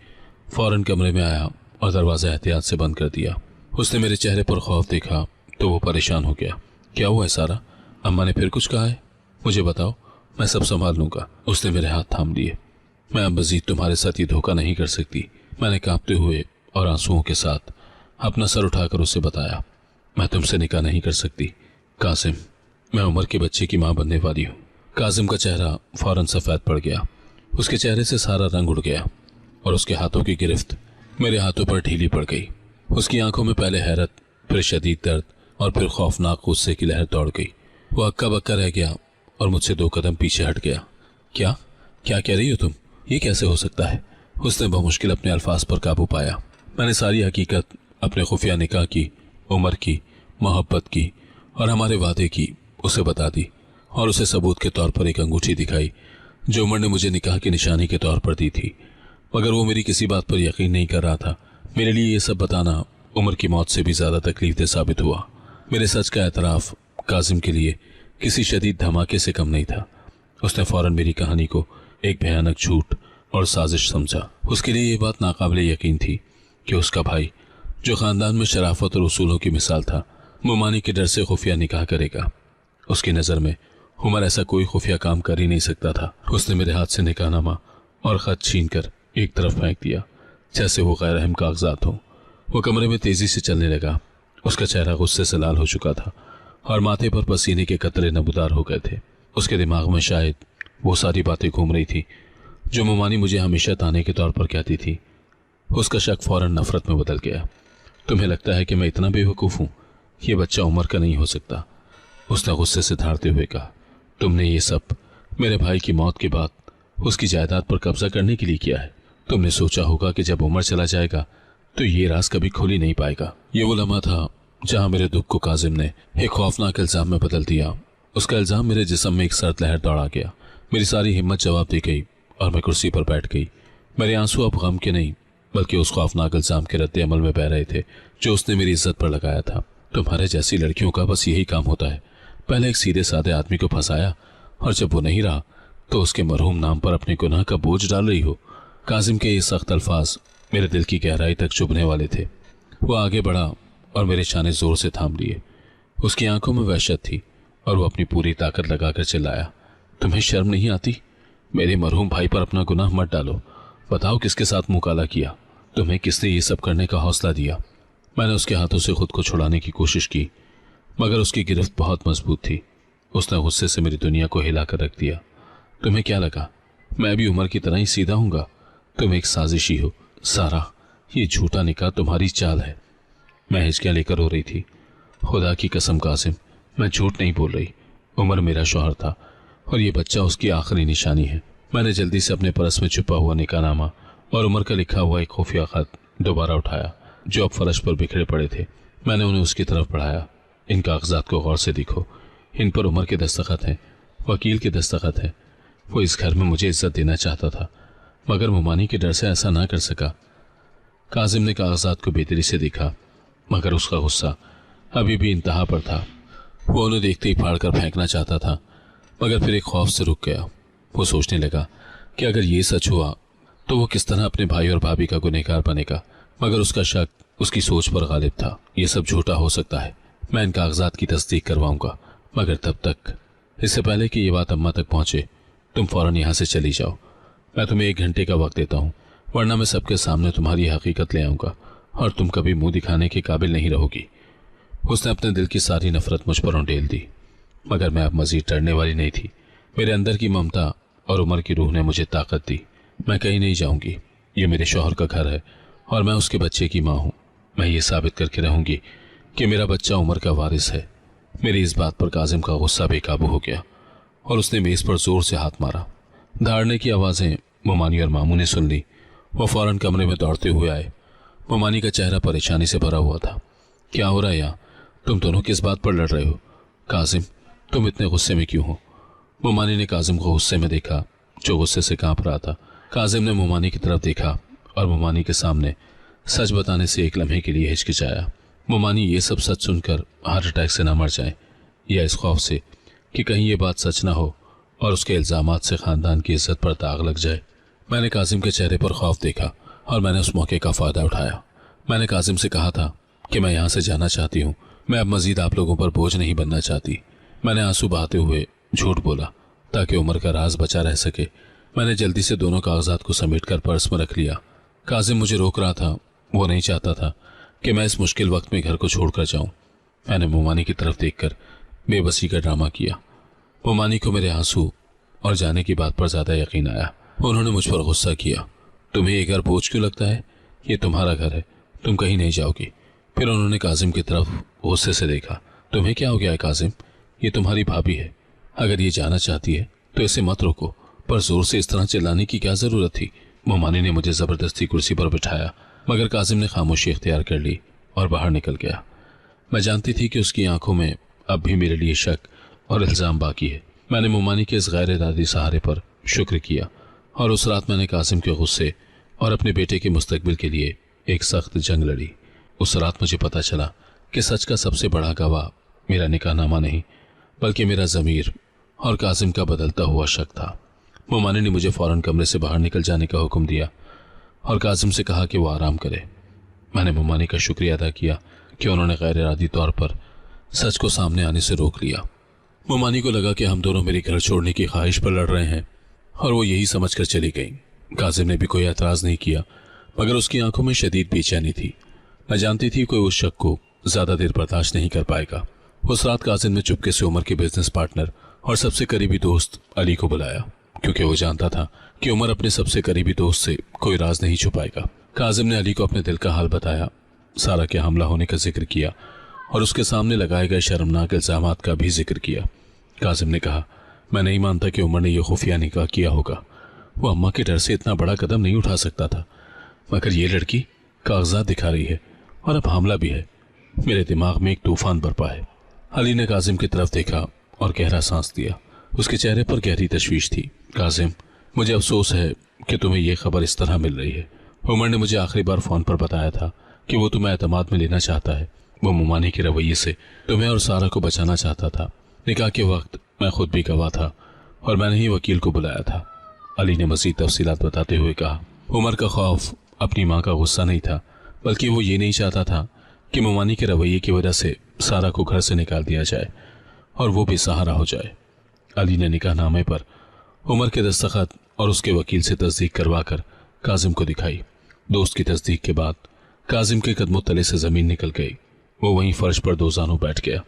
फ़ौरन कमरे में आया और दरवाज़ा एहतियात से बंद कर दिया। उसने मेरे चेहरे पर खौफ देखा तो वो परेशान हो गया। क्या हुआ है सारा? अम्मा ने फिर कुछ कहा है? मुझे बताओ, मैं सब संभाल लूँगा। उसने मेरे हाथ थाम लिए। मैं अब मज़ीद तुम्हारे साथ ये धोखा नहीं कर सकती। मैंने कांपते हुए और आंसुओं के साथ अपना सर उठाकर उसे बताया, मैं तुमसे निकाह नहीं कर सकती कासिम। मैं उमर के बच्चे की माँ बनने वाली हूँ। कासिम का चेहरा फ़ौरन सफ़ेद पड़ गया। उसके चेहरे से सारा रंग उड़ गया और उसके हाथों की गिरफ्त मेरे हाथों पर ढीली पड़ गई। उसकी आंखों में पहले हैरत, फिर शदीद दर्द और फिर खौफनाक गुस्से की लहर दौड़ गई। वो हक्का बक्का रह गया और मुझसे 2 कदम पीछे हट गया। क्या क्या कह रही हो तुम? ये कैसे हो सकता है? उसने बमुश्किल अपने अल्फाज पर काबू पाया। मैंने सारी हकीकत अपने खुफिया निकाह की, उमर की, मोहब्बत की और हमारे वादे की उसे बता दी और उसे सबूत के तौर पर एक अंगूठी दिखाई जो उमर ने मुझे निकाह की निशानी के तौर पर दी थी। मगर वो मेरी किसी बात पर यकीन नहीं कर रहा था। मेरे लिए ये सब बताना उमर की मौत से भी ज़्यादा तकलीफदेह साबित हुआ। मेरे सच का एतराफ़ कासिम के लिए किसी शदीद धमाके से कम नहीं था। उसने फ़ौरन मेरी कहानी को एक भयानक झूठ और साजिश समझा। उसके लिए ये बात नाकाबिले यकीन थी कि उसका भाई, जो ख़ानदान में शराफत और उसूलों की मिसाल था, मोमानी के डर से खुफिया निकाह करेगा। उसकी नज़र में उमर ऐसा कोई खुफिया काम कर ही नहीं सकता था। उसने मेरे हाथ से निकाहनामा और ख़त छीन कर एक तरफ फेंक दिया जैसे वो गैर अहम कागजात हों। वो कमरे में तेज़ी से चलने लगा। उसका चेहरा गुस्से से लाल हो चुका था और माथे पर पसीने के कतरे नमूदार हो गए थे। उसके दिमाग में शायद वो सारी बातें घूम रही थी जो मोमानी मुझे हमेशा ताने के तौर पर कहती थी। उसका शक फ़ौरन नफ़रत में बदल गया। तुम्हें लगता है कि मैं इतना बेवकूफ़ हूँ? ये बच्चा उमर का नहीं हो सकता। उसने गुस्से से धारते हुए कहा, तुमने ये सब मेरे भाई की मौत के बाद उसकी जायदाद पर कब्जा करने के लिए किया है। तुमने सोचा होगा कि जब उमर चला जाएगा तो ये राज कभी खुल ही नहीं पाएगा। ये वो लम्हा था जहां मेरे दुख को काजिम ने एक खौफनाक इल्जाम में बदल दिया। उसका इल्जाम मेरे जिस्म में एक सर्द लहर दौड़ा गया। मेरी सारी हिम्मत जवाब दे गई और मैं कुर्सी पर बैठ गई। मेरे आंसू अब गम के नहीं बल्कि उस खौफनाक इल्जाम के रद्द अमल में बह रहे थे जो उसने मेरी इज्जत पर लगाया था। तुम्हारे जैसी लड़कियों का बस यही काम होता है, पहले एक सीधे साधे आदमी को फंसाया और जब वो नहीं रहा तो उसके मरहूम नाम पर अपने गुनाह का बोझ डाल रही हो। काजिम के ये सख्त अल्फाज मेरे दिल की गहराई तक चुभने वाले थे। वो आगे बढ़ा और मेरे शाने जोर से थाम लिए। उसकी आंखों में वहशत थी और वो अपनी पूरी ताकत लगाकर चिल्लाया, तुम्हें शर्म नहीं आती? मेरे मरहूम भाई पर अपना गुनाह मत डालो। बताओ किसके साथ मुंह काला किया? तुम्हें किसने ये सब करने का हौसला दिया? मैंने उसके हाथों से खुद को छुड़ाने की कोशिश की मगर उसकी गिरफ्त बहुत मजबूत थी। उसने गुस्से से मेरी दुनिया को हिला कर रख दिया। तुम्हें क्या लगा मैं भी उमर की तरह ही सीधा हूँगा? तुम एक साजिशी हो सारा, ये झूठा निकाह तुम्हारी चाल है। मैं हिचकियाँ लेकर रो रही थी। खुदा की कसम कासिम, मैं झूठ नहीं बोल रही। उमर मेरा शौहर था और ये बच्चा उसकी आखिरी निशानी है। मैंने जल्दी से अपने पर्स में छुपा हुआ निकाहनामा और उमर का लिखा हुआ एक खुफिया खत दोबारा उठाया जो अब फर्श पर बिखरे पड़े थे। मैंने उन्हें उसकी तरफ बढ़ाया। इन कागजात को गौर से देखो। इन पर उमर के दस्तखत हैं, वकील के दस्तखत हैं। वो इस घर में मुझे इज्जत देना चाहता था मगर मुमानी के डर से ऐसा ना कर सका। काजिम ने कागजात को बेदरी से देखा मगर उसका गुस्सा अभी भी इंतहा पर था। वो उन्हें देखते ही फाड़ कर फेंकना चाहता था मगर फिर एक खौफ से रुक गया। वो सोचने लगा कि अगर ये सच हुआ तो वो किस तरह अपने भाई और भाभी का गुनहगार बनेगा। मगर उसका शक उसकी सोच पर गालिब था। ये सब झूठा हो सकता है, मैं इन कागजात की तस्दीक करवाऊंगा मगर तब तक, इससे पहले कि ये बात अम्मा तक पहुंचे, तुम फौरन यहाँ से चली जाओ। मैं तुम्हें 1 घंटे का वक्त देता हूँ वरना मैं सबके सामने तुम्हारी हकीकत ले आऊँगा और तुम कभी मुंह दिखाने के काबिल नहीं रहोगी। उसने अपने दिल की सारी नफरत मुझ पर उंडेल दी मगर मैं अब मजीद डरने वाली नहीं थी। मेरे अंदर की ममता और उमर की रूह ने मुझे ताकत दी। मैं कहीं नहीं जाऊंगी। ये मेरे शौहर का घर है और मैं उसके बच्चे की माँ हूँ। मैं ये साबित करके रहूंगी कि मेरा बच्चा उमर का वारिस है। मेरी इस बात पर काजिम का गुस्सा बेकाबू हो गया और उसने मेज़ पर जोर से हाथ मारा। धाड़ने की आवाज़ें मोमानी और मामू ने सुन ली। वो फौरन कमरे में दौड़ते हुए आए। मोमानी का चेहरा परेशानी से भरा हुआ था। क्या हो रहा है यहाँ? तुम दोनों किस बात पर लड़ रहे हो? काजिम, तुम इतने गुस्से में क्यों हो? मोमानी ने काजिम को गुस्से में देखा जो गुस्से से कांप रहा था। काजिम ने मोमानी की तरफ देखा और मोमानी के सामने सच बताने से एक लम्हे के लिए हिचकिचाया। मोमानी ये सब सच सुनकर हार्ट अटैक से ना मर जाए या इस खौफ से कि कहीं ये बात सच ना हो और उसके इल्ज़ामात से ख़ानदान की इज्जत पर दाग लग जाए। मैंने काजिम के चेहरे पर खौफ देखा और मैंने उस मौके का फ़ायदा उठाया। मैंने काजिम से कहा था कि मैं यहाँ से जाना चाहती हूँ। मैं अब मज़ीद आप लोगों पर बोझ नहीं बनना चाहती। मैंने आंसू बहाते हुए झूठ बोला ताकि उमर का राज बचा रह सके। मैंने जल्दी से दोनों कागजात को समेटकर पर्स में रख लिया। काजिम मुझे रोक रहा था। वो नहीं चाहता था कि मैं इस मुश्किल वक्त में घर को छोड़कर जाऊं। मैंने मोमानी की तरफ देखकर बेबसी का ड्रामा किया। मोमानी को मेरे आंसू और जाने की बात पर ज़्यादा यकीन आया। उन्होंने मुझ पर गुस्सा किया। तुम्हें ये घर बोझ क्यों लगता है? ये तुम्हारा घर है, तुम कहीं नहीं जाओगी। फिर उन्होंने काजिम की तरफ गुस्से से देखा। तुम्हें क्या हो गया है काजिम? ये तुम्हारी भाभी है। अगर ये जाना चाहती है तो इसे मत रोको, पर जोर से इस तरह चिल्लाने की क्या ज़रूरत थी? मोमानी ने मुझे ज़बरदस्ती कुर्सी पर बिठाया मगर काजिम ने खामोशी इख्तियार कर ली और बाहर निकल गया। मैं जानती थी कि उसकी आंखों में अब भी मेरे लिए शक और इल्ज़ाम बाकी है। मैंने मोमानी के इस गैर इरादी सहारे पर शुक्र किया और उस रात मैंने काजिम के गुस्से और अपने बेटे के मुस्तकबिल के लिए एक सख्त जंग लड़ी। उस रात मुझे पता चला कि सच का सबसे बड़ा गवाह मेरा निकाहनामा नहीं बल्कि मेरा ज़मीर और काजिम का बदलता हुआ शक था। मोमानी ने मुझे फ़ौरन कमरे से बाहर निकल जाने का हुक्म दिया और काजिम से कहा कि वो आराम करे। मैंने मोमानी का शुक्रिया अदा किया कि उन्होंने गैर इरादी तौर पर सच को सामने आने से रोक लिया। मोमानी को लगा कि हम दोनों मेरे घर छोड़ने की ख्वाहिश पर लड़ रहे हैं और वो यही समझकर चली गई। काजिम ने भी कोई एतराज़ नहीं किया मगर उसकी आंखों में शदीद बेचैनी थी। मैं जानती थी कोई उस शक को ज़्यादा देर बर्दाश्त नहीं कर पाएगा। उस रात काजिम ने चुपके से उमर के बिजनेस पार्टनर और सबसे करीबी दोस्त अली को बुलाया क्योंकि वो जानता था कि उमर अपने सबसे करीबी दोस्त से कोई राज नहीं छुपाएगा। काजिम ने अली को अपने दिल का हाल बताया, सारा के हमला होने का जिक्र किया اور اس کے سامنے لگائے گئے شرمناک الزامات کا بھی ذکر کیا۔ کاظم نے کہا، میں نہیں مانتا کہ عمر نے یہ خفیہ نکاح کیا ہوگا، وہ اماں کے ڈر سے اتنا بڑا قدم نہیں اٹھا سکتا تھا، مگر یہ لڑکی کاغذات دکھا رہی ہے اور اب حاملہ بھی ہے۔ میرے دماغ میں ایک طوفان برپا ہے۔ علی نے کاظم کی طرف دیکھا اور گہرا سانس دیا۔ اس کے چہرے پر گہری تشویش تھی۔ کاظم، مجھے افسوس ہے کہ تمہیں یہ خبر اس طرح مل رہی ہے۔ عمر نے مجھے آخری بار فون پر بتایا تھا کہ وہ تمہیں اعتماد میں لینا چاہتا ہے۔ وہ ممانی کے رویے سے تمہیں اور سارہ کو بچانا چاہتا تھا۔ نکاح کے وقت میں خود بھی گواہ تھا اور میں نے ہی وکیل کو بلایا تھا۔ علی نے مزید تفصیلات بتاتے ہوئے کہا، عمر کا خوف اپنی ماں کا غصہ نہیں تھا، بلکہ وہ یہ نہیں چاہتا تھا کہ ممانی کے رویے کی وجہ سے سارہ کو گھر سے نکال دیا جائے اور وہ بھی سہارا ہو جائے۔ علی نے نکاح نامے پر عمر کے دستخط اور اس کے وکیل سے تصدیق کروا کر کاظم کو دکھائی۔ دوست کی تصدیق کے بعد کاظم کے قدموں تلے سے زمین نکل گئی۔ وہ وہیں فرش پر دو زانوں بیٹھ گیا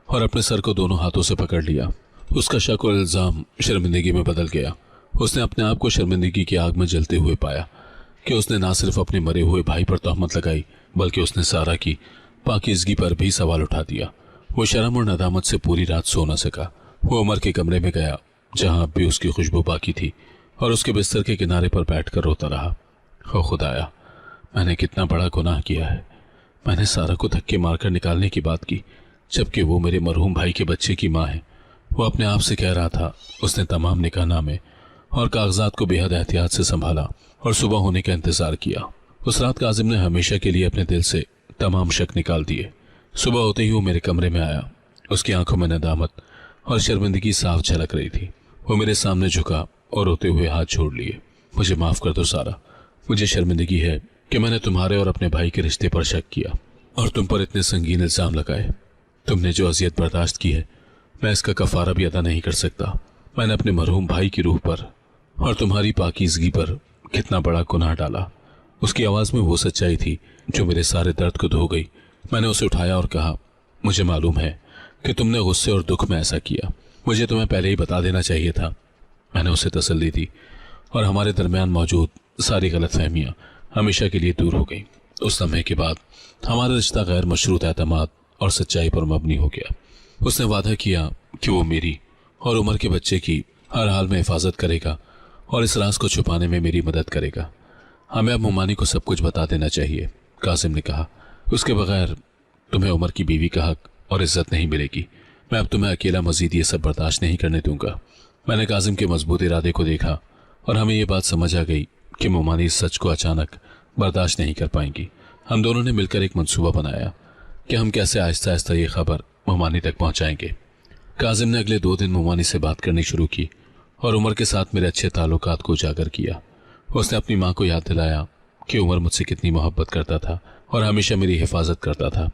اور اپنے سر کو دونوں ہاتھوں سے پکڑ لیا۔ اس کا شک و الزام شرمندگی میں بدل گیا۔ اس نے اپنے آپ کو شرمندگی کی آگ میں جلتے ہوئے پایا کہ اس نے نہ صرف اپنے مرے ہوئے بھائی پر تہمت لگائی، بلکہ اس نے سارہ کی پاکیزگی پر بھی سوال اٹھا دیا۔ وہ شرم اور ندامت سے پوری رات سو نہ سکا۔ وہ عمر کے کمرے میں گیا جہاں اب بھی اس کی خوشبو باقی تھی اور اس کے بستر کے کنارے پر بیٹھ کر روتا رہا۔ او خدایا، میں نے کتنا بڑا گناہ کیا ہے۔ میں نے سارہ کو دھکے مار کر نکالنے کی بات کی، جبکہ وہ میرے مرحوم بھائی کے بچے کی ماں ہے۔ وہ اپنے آپ سے کہہ رہا تھا۔ اس نے تمام نکاح نامے اور کاغذات کو بے حد احتیاط سے سنبھالا اور صبح ہونے کا انتظار کیا۔ اس رات کاظم نے ہمیشہ کے لیے اپنے دل سے تمام شک نکال دیے۔ صبح ہوتے ہی وہ میرے کمرے میں آیا۔ اس کی آنکھوں میں ندامت اور شرمندگی صاف جھلک رہی تھی۔ وہ میرے سامنے جھکا اور روتے ہوئے ہاتھ چھوڑ لیے۔ مجھے معاف کر دو سارہ، مجھے شرمندگی ہے کہ میں نے تمہارے اور اپنے بھائی کے رشتے پر شک کیا اور تم پر اتنے سنگین الزام لگائے۔ تم نے جو اذیت برداشت کی ہے، میں اس کا کفارہ بھی ادا نہیں کر سکتا۔ میں نے اپنے مرحوم بھائی کی روح پر اور تمہاری پاکیزگی پر کتنا بڑا گناہ ڈالا۔ اس کی آواز میں وہ سچائی تھی جو میرے سارے درد کو دھو گئی۔ میں نے اسے اٹھایا اور کہا، مجھے معلوم ہے کہ تم نے غصے اور دکھ میں ایسا کیا، مجھے تمہیں پہلے ہی بتا دینا چاہیے تھا۔ میں نے اسے تسلی دی اور ہمارے درمیان موجود ساری غلط فہمیاں ہمیشہ کے لیے دور ہو گئیں۔ اس لمحے کے بعد ہمارا رشتہ غیر مشروط اعتماد اور سچائی پر مبنی ہو گیا۔ اس نے وعدہ کیا کہ وہ میری اور عمر کے بچے کی ہر حال میں حفاظت کرے گا اور اس راز کو چھپانے میں میری مدد کرے گا۔ ہمیں اب ممانی کو سب کچھ بتا دینا چاہیے، کاظم نے کہا۔ اس کے بغیر تمہیں عمر کی بیوی کا حق اور عزت نہیں ملے گی۔ میں اب تمہیں اکیلا مزید یہ سب برداشت نہیں کرنے دوں گا۔ میں نے کاظم کے مضبوط ارادے کو دیکھا اور ہمیں یہ بات سمجھ آ گئی کہ ممانی اس سچ کو اچانک برداشت نہیں کر پائیں گی۔ ہم دونوں نے مل کر ایک منصوبہ بنایا کہ ہم کیسے آہستہ آہستہ یہ خبر ممانی تک پہنچائیں گے۔ کاظم نے اگلے 2 دن ممانی سے بات کرنی شروع کی اور عمر کے ساتھ میرے اچھے تعلقات کو اجاگر کیا۔ اس نے اپنی ماں کو یاد دلایا کہ عمر مجھ سے کتنی محبت کرتا تھا اور ہمیشہ میری حفاظت کرتا تھا۔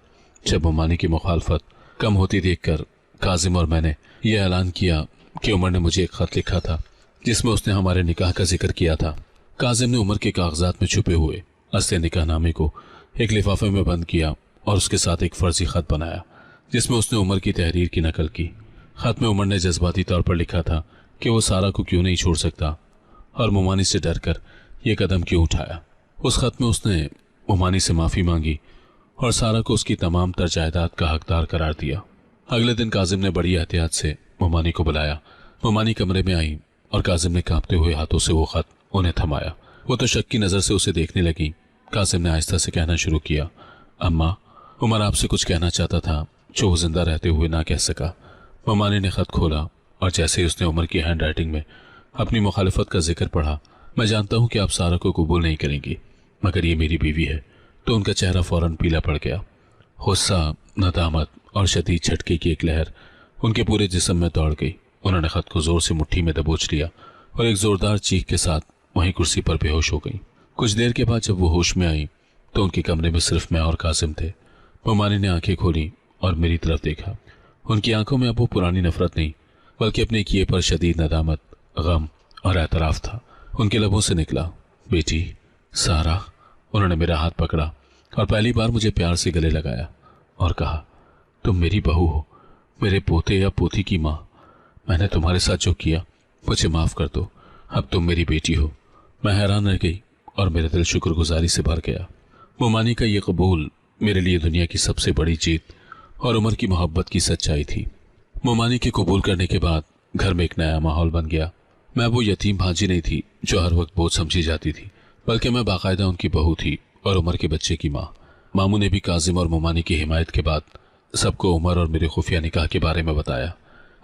جب ممانی کی مخالفت کم ہوتی دیکھ کر کاظم اور میں نے یہ اعلان کیا کہ عمر نے مجھے ایک خط لکھا تھا جس میں اس نے ہمارے نکاح کا ذکر کیا تھا۔ کاظم نے عمر کے کاغذات میں چھپے ہوئے اصل نکاح نامے کو ایک لفافے میں بند کیا اور اس کے ساتھ ایک فرضی خط بنایا جس میں اس نے عمر کی تحریر کی نقل کی۔ خط میں عمر نے جذباتی طور پر لکھا تھا کہ وہ سارہ کو کیوں نہیں چھوڑ سکتا اور ممانی سے ڈر کر یہ قدم کیوں اٹھایا۔ اس خط میں اس نے ممانی سے معافی مانگی اور سارہ کو اس کی تمام تر جائیداد کا حقدار قرار دیا۔ اگلے دن کاظم نے بڑی احتیاط سے ممانی کو بلایا۔ ممانی کمرے میں آئی اور کاظم نے کانپتے ہوئے ہاتھوں سے وہ خط انہیں تھمایا۔ وہ تو شک کی نظر سے اسے دیکھنے لگی۔ کاظم نے آہستہ سے کہنا شروع کیا، اماں، عمر آپ سے کچھ کہنا چاہتا تھا جو وہ زندہ رہتے ہوئے نہ کہہ سکا۔ ممانی نے خط کھولا اور جیسے ہی اس نے عمر کی ہینڈ رائٹنگ میں اپنی مخالفت کا ذکر پڑھا، میں جانتا ہوں کہ آپ سارہ کو قبول نہیں کریں گی، مگر یہ میری بیوی ہے۔ تو ان کا چہرہ فوراً پیلا پڑ گیا۔ غصہ، ندامت اور شدید جھٹکے کی ایک لہر ان کے پورے جسم میں دوڑ گئی۔ انہوں نے خط کو زور سے مٹھی میں دبوچ لیا اور ایک زوردار چیخ کے ساتھ وہیں کرسی پر بے ہوش ہو گئی۔ کچھ دیر کے بعد جب وہ ہوش میں آئی تو ان کے کمرے میں صرف میں اور کاظم تھے۔ ممانی نے آنکھیں کھولی اور میری طرف دیکھا۔ ان کی آنکھوں میں اب وہ پرانی نفرت نہیں بلکہ اپنے کیے پر شدید ندامت، غم اور اعتراف تھا۔ ان کے لبوں سے نکلا، بیٹی سارہ۔ انہوں نے میرا ہاتھ پکڑا اور پہلی بار مجھے پیار سے گلے لگایا اور کہا، تم میری بہو ہو، میرے پوتے یا پوتی کی ماں۔ میں نے تمہارے ساتھ جو کیا مجھے معاف کر دو، اب تم میری بیٹی ہو۔ میں حیران رہ گئی اور میرا دل شکر گزاری سے بھر گیا۔ ممانی کا یہ قبول میرے لیے دنیا کی سب سے بڑی جیت और उमर की मोहब्बत की सच्चाई थी। मोमानी के कबूल करने के बाद घर में एक नया माहौल बन गया। मैं वो यतीम भांजी नहीं थी जो हर वक्त बोझ समझी जाती थी, बल्कि मैं बाकायदा उनकी बहू थी और उमर के बच्चे की माँ। मामू ने भी काजिम और मोमानी की हिमायत के बाद सबको उमर और मेरे खुफिया निकाह के बारे में बताया।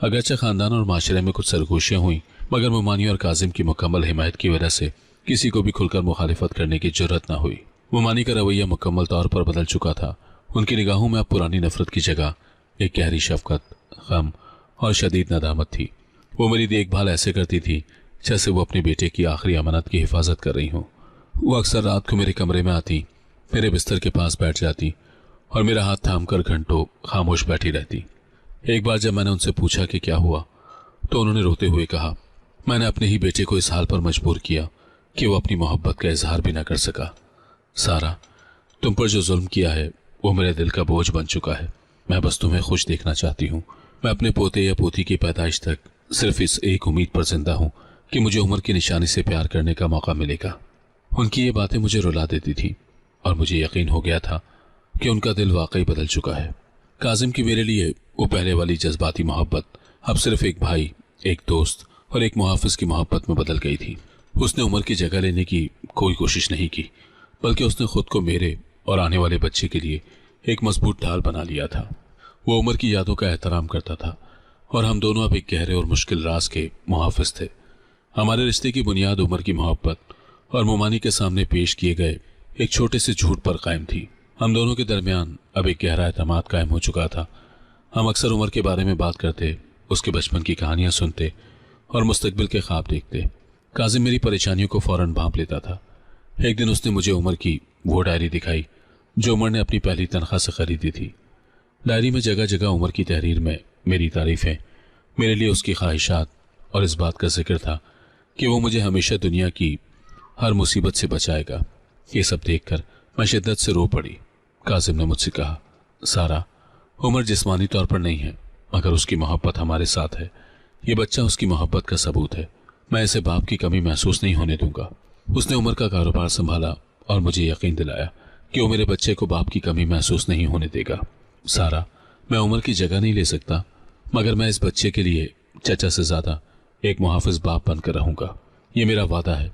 अगरचे खानदान और माशरे में कुछ सरगोशियाँ हुई, मगर मोमानी और काजिम की मुकम्मल हिमायत की वजह से किसी को भी खुलकर मुखालिफत करने की जुर्रत न हुई। मोमानी का रवैया मुकम्मल तौर पर बदल चुका था। उनकी निगाहों में अब पुरानी नफरत की जगह एक गहरी शफकत, गम और शदीद नदामत थी। वो मेरी देखभाल ऐसे करती थी जैसे वो अपने बेटे की आखिरी अमानत की हिफाजत कर रही हो। वो अक्सर रात को मेरे कमरे में आती, मेरे बिस्तर के पास बैठ जाती और मेरा हाथ थाम कर घंटों खामोश बैठी रहती। एक बार जब मैंने उनसे पूछा कि क्या हुआ, तो उन्होंने रोते हुए कहा, मैंने अपने ही बेटे को इस हाल पर मजबूर किया कि वो अपनी मोहब्बत का इजहार भी न कर सका। सारा, तुम पर जो जुल्म किया है वो मेरे दिल का बोझ बन चुका है। मैं बस तुम्हें खुश देखना चाहती हूँ। मैं अपने पोते या पोती की पैदाइश तक सिर्फ इस एक उम्मीद पर जिंदा हूँ कि मुझे उम्र की निशानी से प्यार करने का मौका मिलेगा। उनकी ये बातें मुझे रुला देती थी और मुझे यकीन हो गया था कि उनका दिल वाकई बदल चुका है। काजिम की मेरे लिए वो पहले वाली जज्बाती मोहब्बत अब सिर्फ एक भाई, एक दोस्त और एक मुहाफिज की मोहब्बत में बदल गई थी। उसने उमर की जगह लेने की कोई कोशिश नहीं की, बल्कि उसने खुद को मेरे और आने वाले बच्चे के लिए एक मजबूत ढाल बना लिया था। वो उमर की यादों का एहतराम करता था और हम दोनों अब एक गहरे और मुश्किल राज के मुहाफिज थे। हमारे रिश्ते की बुनियाद उमर की मोहब्बत और मोमानी के सामने पेश किए गए एक छोटे से झूठ पर कायम थी। हम दोनों के दरमियान अब एक गहरा एतमाद कायम हो चुका था। हम अक्सर उमर के बारे में बात करते, उसके बचपन की कहानियां सुनते और मुस्तकबिल के ख्वाब देखते। काजिम मेरी परेशानियों को फौरन भांप लेता था। एक दिन उसने मुझे उमर की वो डायरी दिखाई जो उमर ने अपनी पहली तनख्वाह से खरीदी थी। डायरी में जगह जगह उमर की तहरीर में मेरी तारीफें, मेरे लिए उसकी ख्वाहिशात और इस बात का जिक्र था कि वो मुझे हमेशा दुनिया की हर मुसीबत से बचाएगा। ये सब देखकर मैं शिद्दत से रो पड़ी। काजिम ने मुझसे कहा, सारा, उमर जिस्मानी तौर पर नहीं है, मगर उसकी मोहब्बत हमारे साथ है। ये बच्चा उसकी मोहब्बत का सबूत है। मैं इसे बाप की कमी महसूस नहीं होने दूंगा। उसने उमर का कारोबार संभाला और मुझे यकीन दिलाया कि वो मेरे बच्चे को बाप की कमी महसूस नहीं होने देगा। सारा, मैं उमर की जगह नहीं ले सकता, मगर मैं इस बच्चे के लिए चचा से ज्यादा एक मुहाफिज बाप बनकर रहूंगा। ये मेरा वादा है,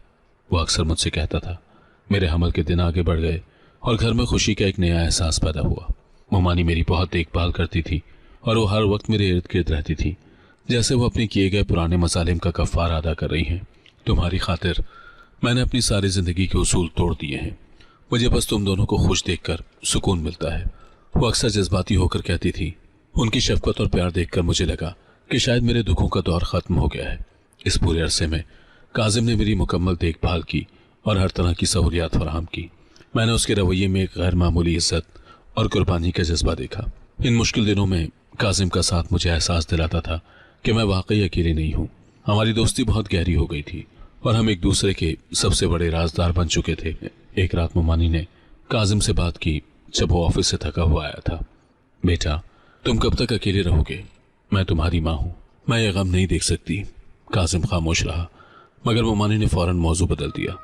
वो अक्सर मुझसे कहता था। मेरे हमल के दिन आगे बढ़ गए और घर में खुशी का एक नया एहसास पैदा हुआ। मोमानी मेरी बहुत देखभाल करती थी और वो हर वक्त मेरे इर्द गिर्द रहती थी, जैसे वो अपने किए गए पुराने मसालिम का कफ़ारा अदा कर रही हैं। तुम्हारी खातिर मैंने अपनी सारी जिंदगी के उसूल तोड़ दिए हैं। मुझे बस तुम दोनों को खुश देखकर सुकून मिलता है। वो अक्सर जज्बाती होकर कहती थी। उनकी शफकत और प्यार देखकर मुझे लगा कि शायद मेरे दुखों का दौर खत्म हो गया है। इस पूरे अरसे में काजिम ने मेरी मुकम्मल देखभाल की और हर तरह की सहूलियात फराहम की। मैंने उसके रवैये में एक गैर मामूली इज्जत और कुर्बानी का जज्बा देखा। इन मुश्किल दिनों में काजिम का साथ मुझे एहसास दिलाता था कि मैं वाकई अकेले नहीं हूँ। हमारी दोस्ती बहुत गहरी हो गई थी और हम एक दूसरे के सबसे बड़े राजदार बन चुके थे। एक रात मोमानी ने काजिम से बात की जब वो ऑफिस से थका हुआ आया था। बेटा, तुम कब तक अकेले रहोगे? मैं तुम्हारी माँ हूँ, मैं ये गम नहीं देख सकती। काजिम खामोश रहा, मगर मोमानी ने फौरन मौजू बदल दिया।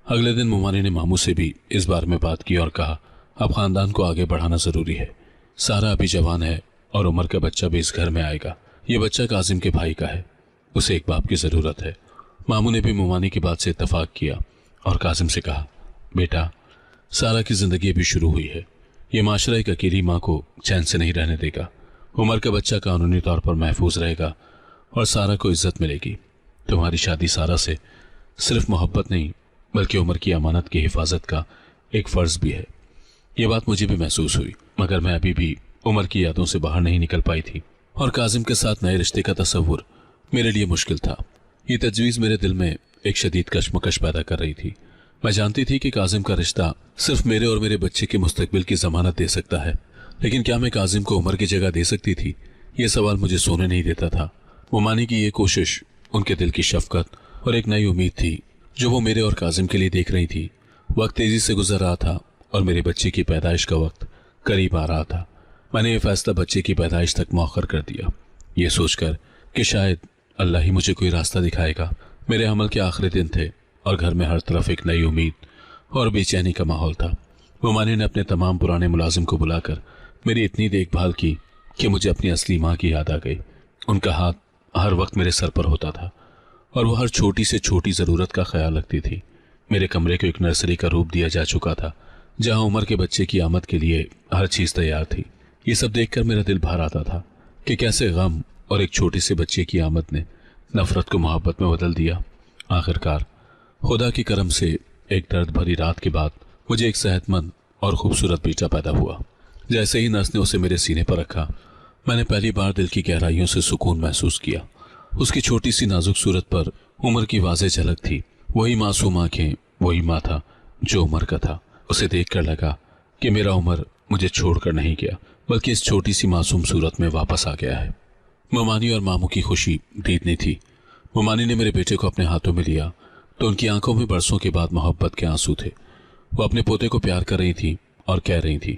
अगले दिन मोमानी ने मामू से भी इस बारे में बात की और कहा, अब खानदान को आगे बढ़ाना जरूरी है। सारा अभी जवान है और उमर का बच्चा भी इस घर में आएगा। ये बच्चा काजिम के भाई का है, उसे एक बाप की जरूरत है। मामू ने भी मोमानी की बात से इत्तफाक किया और काजिम से कहा, बेटा, सारा की जिंदगी अभी शुरू हुई है। ये माशरा एक अकेली माँ को चैन से नहीं रहने देगा। उमर का बच्चा कानूनी तौर पर महफूज रहेगा और सारा को इज्जत मिलेगी। तुम्हारी शादी सारा से सिर्फ मोहब्बत नहीं, बल्कि उमर की अमानत की हिफाजत का एक फर्ज भी है। ये बात मुझे भी महसूस हुई, मगर मैं अभी भी उमर की यादों से बाहर नहीं निकल पाई थी और काजिम के साथ नए रिश्ते का तस्वुर मेरे लिए मुश्किल था। ये तजवीज़ मेरे दिल में एक शदीद कश्मकश पैदा कर रही थी। मैं जानती थी कि काजिम का रिश्ता सिर्फ मेरे और मेरे बच्चे के मुस्तकबिल की जमानत दे सकता है, लेकिन क्या मैं काजिम को उमर की जगह दे सकती थी? ये सवाल मुझे सोने नहीं देता था। मोमानी की ये कोशिश उनके दिल की शफकत और एक नई उम्मीद थी जो वो मेरे और काजिम के लिए देख रही थी। वक्त तेजी से गुजर रहा था और मेरे बच्चे की पैदाइश का वक्त करीब आ रहा था। मैंने ये फैसला बच्चे की पैदाइश तक मौखर कर दिया, ये सोचकर कि शायद अल्लाह ही मुझे कोई रास्ता दिखाएगा। मेरे अमल के आखिरी दिन थे और घर में हर तरफ एक नई उम्मीद और बेचैनी का माहौल था। मोमानी ने अपने तमाम पुराने मुलाजिम को बुलाकर मेरी इतनी देखभाल की کہ مجھے اپنی اصلی ماں کی یاد آ گئی۔ ان کا ہاتھ ہر وقت میرے سر پر ہوتا تھا اور وہ ہر چھوٹی سے چھوٹی ضرورت کا خیال رکھتی تھی۔ میرے کمرے کو ایک نرسری کا روپ دیا جا چکا تھا، جہاں عمر کے بچے کی آمد کے لیے ہر چیز تیار تھی۔ یہ سب دیکھ کر میرا دل بھر آتا تھا کہ کیسے غم اور ایک چھوٹے سے بچے کی آمد نے نفرت کو محبت میں بدل دیا۔ آخرکار خدا کے کرم سے ایک درد بھری رات کے بعد مجھے ایک صحت مند اور خوبصورت بیٹا پیدا ہوا۔ جیسے ہی نرس نے اسے میرے سینے پر رکھا، میں نے پہلی بار دل کی گہرائیوں سے سکون محسوس کیا۔ اس کی چھوٹی سی نازک صورت پر عمر کی واضح جھلک تھی، وہی معصوم آنکھیں، وہی ماتھا جو عمر کا تھا۔ اسے دیکھ کر لگا کہ میرا عمر مجھے چھوڑ کر نہیں گیا، بلکہ اس چھوٹی سی معصوم صورت میں واپس آ گیا ہے۔ ممانی اور ماموں کی خوشی دیدنی تھی۔ ممانی نے میرے بیٹے کو اپنے ہاتھوں میں لیا تو ان کی آنکھوں میں برسوں کے بعد محبت کے آنسو تھے۔ وہ اپنے پوتے کو پیار کر رہی تھی اور کہہ رہی تھی،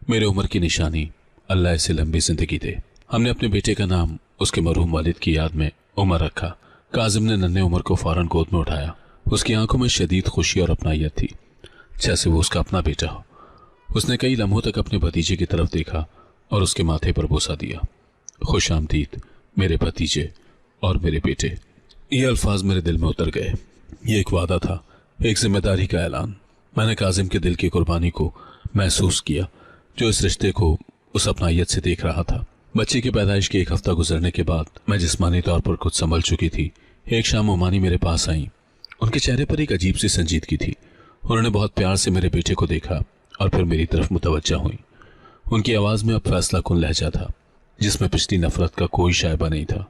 میرے عمر کی نشانی، اللہ اسے لمبی زندگی دے۔ ہم نے اپنے بیٹے کا نام اس کے مرحوم والد کی یاد میں عمر رکھا۔ کاظم نے ننھے عمر کو فوراً گود میں اٹھایا۔ اس کی آنکھوں میں شدید خوشی اور اپنائیت تھی، جیسے وہ اس کا اپنا بیٹا ہو۔ اس نے کئی لمحوں تک اپنے بھتیجے کی طرف دیکھا اور اس کے ماتھے پر بوسہ دیا۔ خوش آمدید میرے بھتیجے اور میرے بیٹے۔ یہ الفاظ میرے دل میں اتر گئے۔ یہ ایک وعدہ تھا، ایک ذمہ داری کا اعلان۔ میں نے کاظم کے دل کی قربانی کو محسوس کیا، جو اس رشتے کو اس اپنائیت سے دیکھ رہا تھا۔ بچے کی پیدائش کے ایک ہفتہ گزرنے کے بعد میں جسمانی طور پر کچھ سنبھل چکی تھی۔ ایک شام ممانی میرے پاس آئیں۔ ان کے چہرے پر ایک عجیب سی سنجیدگی تھی۔ انہوں نے بہت پیار سے میرے بیٹے کو دیکھا اور پھر میری طرف متوجہ ہوئیں۔ ان کی آواز میں اب فیصلہ کن لہجہ تھا، جس میں پچھلی نفرت کا کوئی شائبہ نہیں تھا۔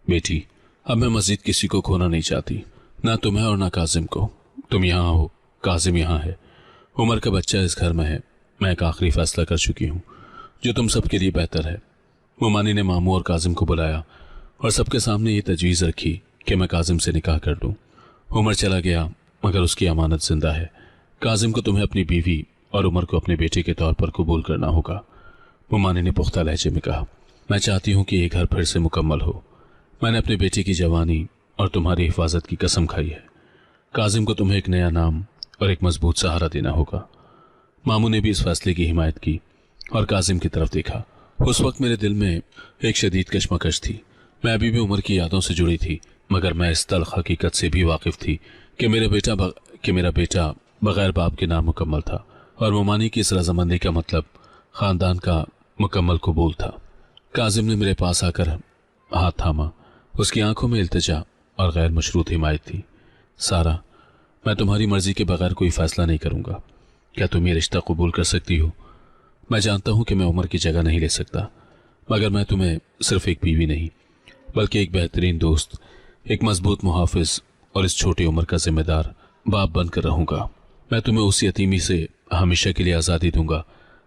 بیٹی، اب میں مزید کسی کو کھونا نہیں چاہتی، نہ تمہیں اور نہ کاظم کو۔ تم یہاں ہو، کاظم یہاں ہے، عمر کا بچہ اس گھر میں ہے۔ میں ایک آخری فیصلہ کر چکی ہوں جو تم سب کے لیے بہتر ہے۔ ممانی نے ماموں اور کاظم کو بلایا اور سب کے سامنے یہ تجویز رکھی کہ میں کاظم سے نکاح کر لوں۔ عمر چلا گیا مگر اس کی امانت زندہ ہے۔ کاظم کو تمہیں اپنی بیوی اور عمر کو اپنے بیٹے کے طور پر قبول کرنا ہوگا۔ ممانی نے پختہ لہجے میں کہا، میں چاہتی ہوں کہ یہ گھر پھر سے مکمل ہو۔ میں نے اپنے بیٹے کی جوانی اور تمہاری حفاظت کی قسم کھائی ہے۔ کاظم کو تمہیں ایک نیا نام اور ایک مضبوط سہارا دینا ہوگا۔ ماموں نے بھی اس فیصلے کی حمایت کی اور کاظم کی طرف دیکھا۔ اس وقت میرے دل میں ایک شدید کشمکش تھی۔ میں ابھی بھی عمر کی یادوں سے جڑی تھی، مگر میں اس تلخ حقیقت سے بھی واقف تھی کہ میرا بیٹا بغیر باپ کے نامکمل تھا، اور ممانی کی اس رضامندی کا مطلب خاندان کا مکمل قبول تھا۔ کاظم نے میرے پاس آ کر ہاتھ تھاما۔ اس کی آنکھوں میں التجا اور غیر مشروط حمایت تھی۔ سارا، میں تمہاری مرضی کے بغیر کوئی فیصلہ نہیں کروں گا۔ کیا تم یہ رشتہ قبول کر سکتی ہو؟ میں جانتا ہوں کہ میں عمر کی جگہ نہیں لے سکتا، مگر میں تمہیں صرف ایک بیوی نہیں بلکہ ایک بہترین دوست، ایک مضبوط محافظ اور اس چھوٹی عمر کا ذمہ دار باپ بن کر رہوں گا۔ میں تمہیں اس یتیمی سے ہمیشہ کے لیے آزادی دوں گا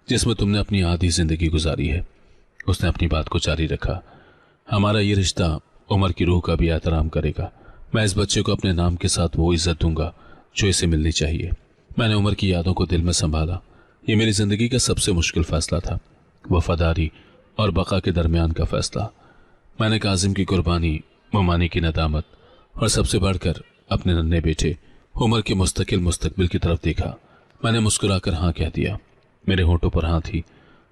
جس میں تم نے اپنی آدھی زندگی گزاری ہے۔ اس نے اپنی بات کو جاری رکھا، ہمارا یہ رشتہ عمر کی روح کا بھی احترام کرے گا۔ میں اس بچے کو اپنے نام کے ساتھ وہ عزت دوں گا جو اسے ملنی چاہیے۔ میں نے عمر کی یادوں کو دل میں سنبھالا۔ یہ میری زندگی کا سب سے مشکل فیصلہ تھا، وفاداری اور بقا کے درمیان کا فیصلہ۔ میں نے کاظم کی قربانی، ممانی کی ندامت اور سب سے بڑھ کر اپنے ننھے بیٹے عمر کے مستقل مستقبل کی طرف دیکھا۔ میں نے مسکرا کر ہاں کہہ دیا۔ میرے ہونٹوں پر ہاں تھی،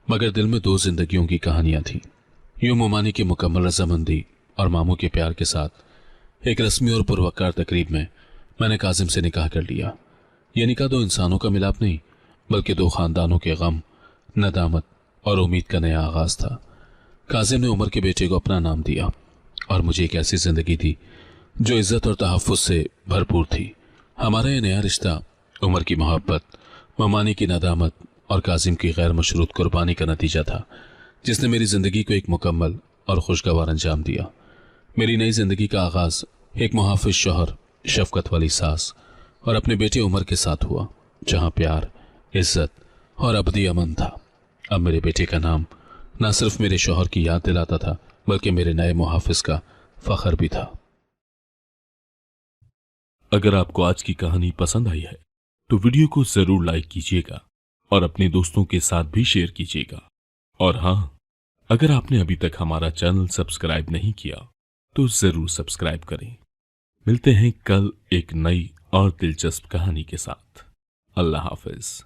مگر دل میں دو زندگیوں کی کہانیاں تھیں۔ یوں ممانی کی مکمل رضامندی اور ماموں کے پیار کے ساتھ ایک رسمی اور پروقار تقریب میں نے کاظم سے نکاح کر لیا۔ یہ نکاح دو انسانوں کا ملاپ نہیں بلکہ دو خاندانوں کے غم، ندامت اور امید کا نیا آغاز تھا۔ کاظم نے عمر کے بیٹے کو اپنا نام دیا اور مجھے ایک ایسی زندگی دی جو عزت اور تحفظ سے بھرپور تھی۔ ہمارا یہ نیا رشتہ عمر کی محبت، ممانی کی ندامت اور کاظم کی غیر مشروط قربانی کا نتیجہ تھا، جس نے میری زندگی کو ایک مکمل اور خوشگوار انجام دیا۔ میری نئی زندگی کا آغاز ایک محافظ شوہر، شفقت والی ساس اور اپنے بیٹے عمر کے ساتھ ہوا، جہاں پیار، عزت اور ابدی امن تھا۔ اب میرے بیٹے کا نام نہ صرف میرے شوہر کی یاد دلاتا تھا بلکہ میرے نئے محافظ کا فخر بھی تھا۔ اگر آپ کو آج کی کہانی پسند آئی ہے تو ویڈیو کو ضرور لائک کیجیے گا اور اپنے دوستوں کے ساتھ بھی شیئر کیجیے گا، اور ہاں، اگر آپ نے ابھی تک ہمارا چینل سبسکرائب نہیں کیا تو ضرور سبسکرائب کریں۔ ملتے ہیں کل ایک نئی اور دلچسپ کہانی کے ساتھ۔ اللہ حافظ۔